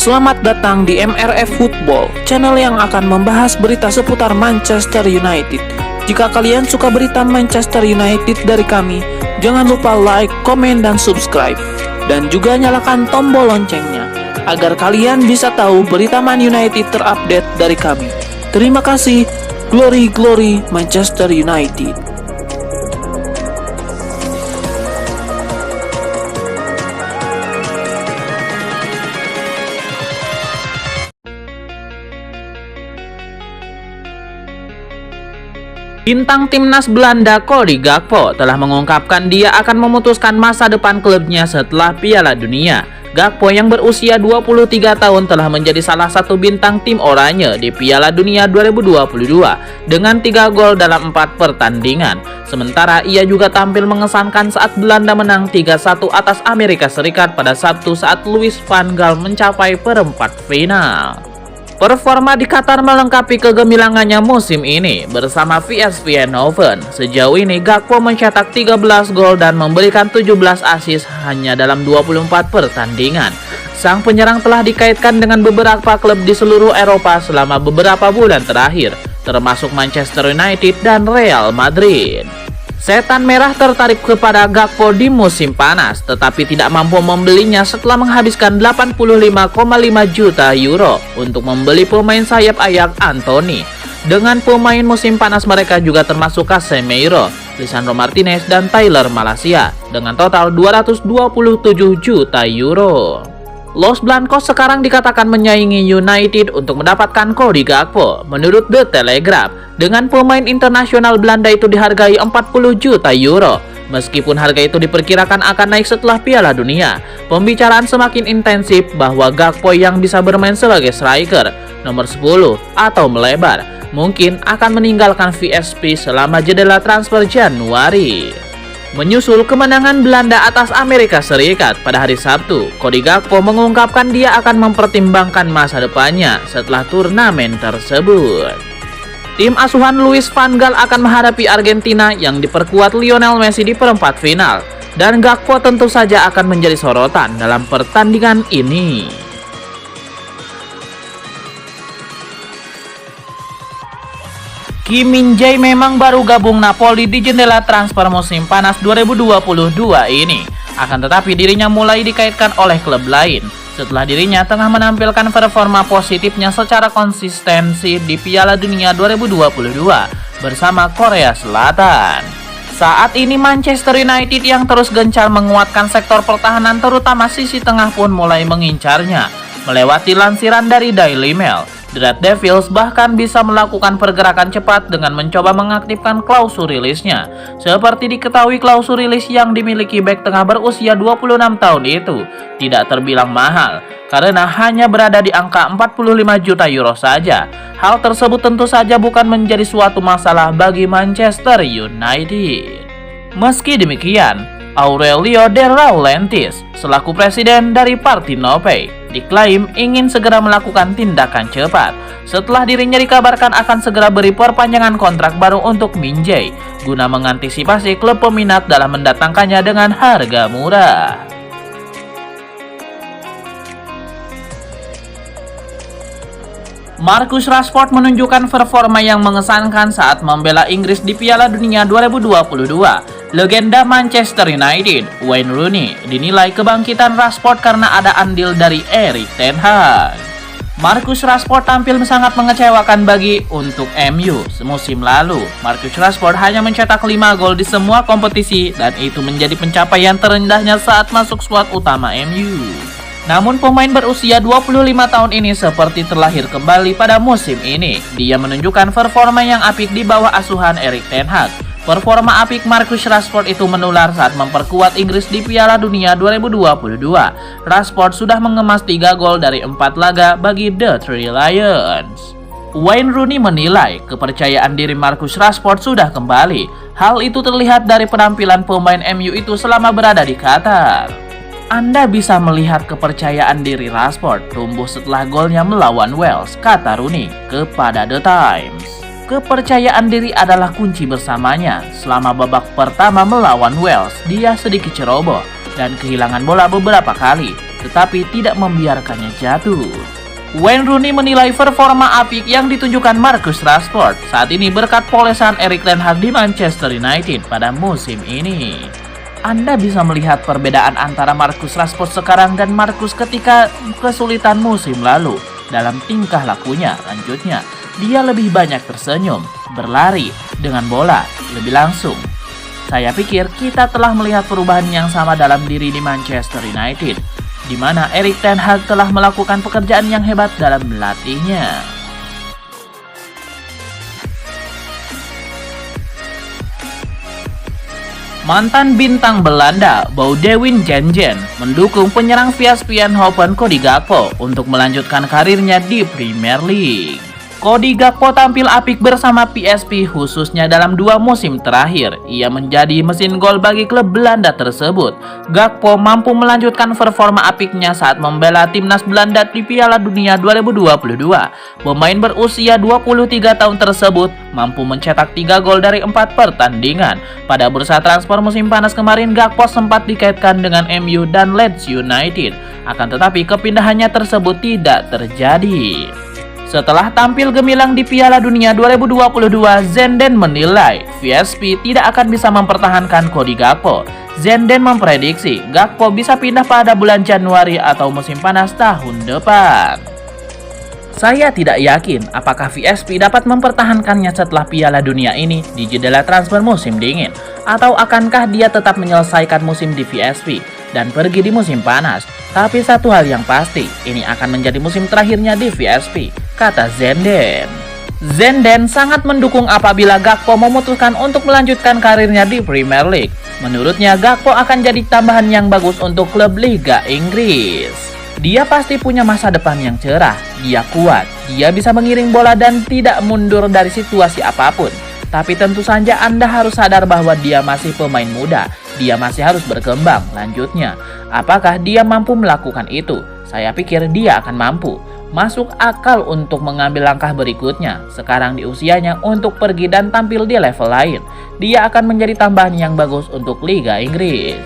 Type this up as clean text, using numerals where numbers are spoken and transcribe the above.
Selamat datang di MRF Football, channel yang akan membahas berita seputar Manchester United. Jika kalian suka berita Manchester United dari kami, jangan lupa like, komen, dan subscribe. Dan juga nyalakan tombol loncengnya, agar kalian bisa tahu berita Man United terupdate dari kami. Terima kasih, Glory Glory Manchester United. Bintang timnas Belanda Cody Gakpo telah mengungkapkan dia akan memutuskan masa depan klubnya setelah Piala Dunia. Gakpo yang berusia 23 tahun telah menjadi salah satu bintang tim oranye di Piala Dunia 2022 dengan 3 gol dalam 4 pertandingan. Sementara ia juga tampil mengesankan saat Belanda menang 3-1 atas Amerika Serikat pada Sabtu saat Louis van Gaal mencapai perempat final. Performa di Qatar melengkapi kegemilangannya musim ini bersama VSV Eindhoven. Sejauh ini Gakpo mencetak 13 gol dan memberikan 17 assist hanya dalam 24 pertandingan. Sang penyerang telah dikaitkan dengan beberapa klub di seluruh Eropa selama beberapa bulan terakhir, termasuk Manchester United dan Real Madrid. Setan Merah tertarik kepada Gakpo di musim panas, tetapi tidak mampu membelinya setelah menghabiskan 85,5 juta euro untuk membeli pemain sayap Ajax Anthony. Dengan pemain musim panas mereka juga termasuk Casemiro, Lisandro Martinez, dan Tyler Malacia dengan total 227 juta euro. Los Blancos sekarang dikatakan menyaingi United untuk mendapatkan Cody Gakpo. Menurut The Telegraph, dengan pemain internasional Belanda itu dihargai 40 juta euro. Meskipun harga itu diperkirakan akan naik setelah Piala Dunia, pembicaraan semakin intensif bahwa Gakpo yang bisa bermain sebagai striker, nomor 10, atau melebar, mungkin akan meninggalkan VSP selama jendela transfer Januari. Menyusul kemenangan Belanda atas Amerika Serikat pada hari Sabtu, Cody Gakpo mengungkapkan dia akan mempertimbangkan masa depannya setelah turnamen tersebut. Tim asuhan Louis van Gaal akan menghadapi Argentina yang diperkuat Lionel Messi di perempat final, dan Gakpo tentu saja akan menjadi sorotan dalam pertandingan ini. Kim Min-jae memang baru gabung Napoli di jendela transfer musim panas 2022 ini. Akan tetapi dirinya mulai dikaitkan oleh klub lain setelah dirinya tengah menampilkan performa positifnya secara konsistensi di Piala Dunia 2022 bersama Korea Selatan. Saat ini Manchester United yang terus gencar menguatkan sektor pertahanan terutama sisi tengah pun mulai mengincarnya. Melewati lansiran dari Daily Mail, The Red Devils bahkan bisa melakukan pergerakan cepat dengan mencoba mengaktifkan klausul rilisnya. Seperti diketahui klausul rilis yang dimiliki bek tengah berusia 26 tahun itu tidak terbilang mahal karena hanya berada di angka 45 juta euro saja. Hal tersebut tentu saja bukan menjadi suatu masalah bagi Manchester United. Meski demikian, Aurelio De Laurentiis selaku presiden dari Partenope diklaim ingin segera melakukan tindakan cepat setelah dirinya dikabarkan akan segera beri perpanjangan kontrak baru untuk Min-jae guna mengantisipasi klub peminat dalam mendatangkannya dengan harga murah. Marcus Rashford menunjukkan performa yang mengesankan saat membela Inggris di Piala Dunia 2022. Legenda Manchester United, Wayne Rooney, dinilai kebangkitan Rashford karena ada andil dari Erik ten Hag. Marcus Rashford tampil sangat mengecewakan untuk MU semusim lalu. Marcus Rashford hanya mencetak 5 gol di semua kompetisi dan itu menjadi pencapaian terendahnya saat masuk skuad utama MU. Namun pemain berusia 25 tahun ini seperti terlahir kembali pada musim ini. Dia menunjukkan performa yang apik di bawah asuhan Erik ten Hag. Performa apik Marcus Rashford itu menular saat memperkuat Inggris di Piala Dunia 2022. Rashford sudah mengemas 3 gol dari 4 laga bagi The Three Lions. Wayne Rooney menilai kepercayaan diri Marcus Rashford sudah kembali. Hal itu terlihat dari penampilan pemain MU itu selama berada di Qatar. Anda bisa melihat kepercayaan diri Rashford tumbuh setelah golnya melawan Wales, kata Rooney kepada The Times. Kepercayaan diri adalah kunci bersamanya. Selama babak pertama melawan Wales, dia sedikit ceroboh dan kehilangan bola beberapa kali. tetapi tidak membiarkannya jatuh. Wayne Rooney menilai performa apik yang ditunjukkan Marcus Rashford saat ini berkat polesan Erik ten Hag di Manchester United pada musim ini. Anda bisa melihat perbedaan antara Marcus Rashford sekarang dan Marcus ketika kesulitan musim lalu dalam tingkah lakunya. Lanjutnya, dia lebih banyak tersenyum, berlari dengan bola, lebih langsung. Saya pikir kita telah melihat perubahan yang sama dalam diri di Manchester United, di mana Erik ten Hag telah melakukan pekerjaan yang hebat dalam melatihnya. Mantan bintang Belanda, Boudewijn Jansen, mendukung penyerang PSV Eindhoven Cody Gakpo untuk melanjutkan karirnya di Premier League. Cody Gakpo tampil apik bersama PSV khususnya dalam 2 musim terakhir. Ia menjadi mesin gol bagi klub Belanda tersebut. Gakpo mampu melanjutkan performa apiknya saat membela timnas Belanda di Piala Dunia 2022. Pemain berusia 23 tahun tersebut mampu mencetak 3 gol dari 4 pertandingan. Pada bursa transfer musim panas kemarin, Gakpo sempat dikaitkan dengan MU dan Leeds United. Akan tetapi kepindahannya tersebut tidak terjadi. Setelah tampil gemilang di Piala Dunia 2022, Zenden menilai PSV tidak akan bisa mempertahankan Cody Gakpo. Zenden memprediksi Gakpo bisa pindah pada bulan Januari atau musim panas tahun depan. Saya tidak yakin apakah PSV dapat mempertahankannya setelah Piala Dunia ini di jendela transfer musim dingin, atau akankah dia tetap menyelesaikan musim di PSV dan pergi di musim panas. Tapi satu hal yang pasti, ini akan menjadi musim terakhirnya di PSV, kata Zenden. Zenden sangat mendukung apabila Gakpo memutuskan untuk melanjutkan karirnya di Premier League. Menurutnya, Gakpo akan jadi tambahan yang bagus untuk klub Liga Inggris. Dia pasti punya masa depan yang cerah, dia kuat, dia bisa mengiring bola dan tidak mundur dari situasi apapun. Tapi tentu saja Anda harus sadar bahwa dia masih pemain muda, dia masih harus berkembang. Lanjutnya, apakah dia mampu melakukan itu? Saya pikir dia akan mampu. Masuk akal untuk mengambil langkah berikutnya sekarang di usianya untuk pergi dan tampil di level lain. Dia akan menjadi tambahan yang bagus untuk Liga Inggris.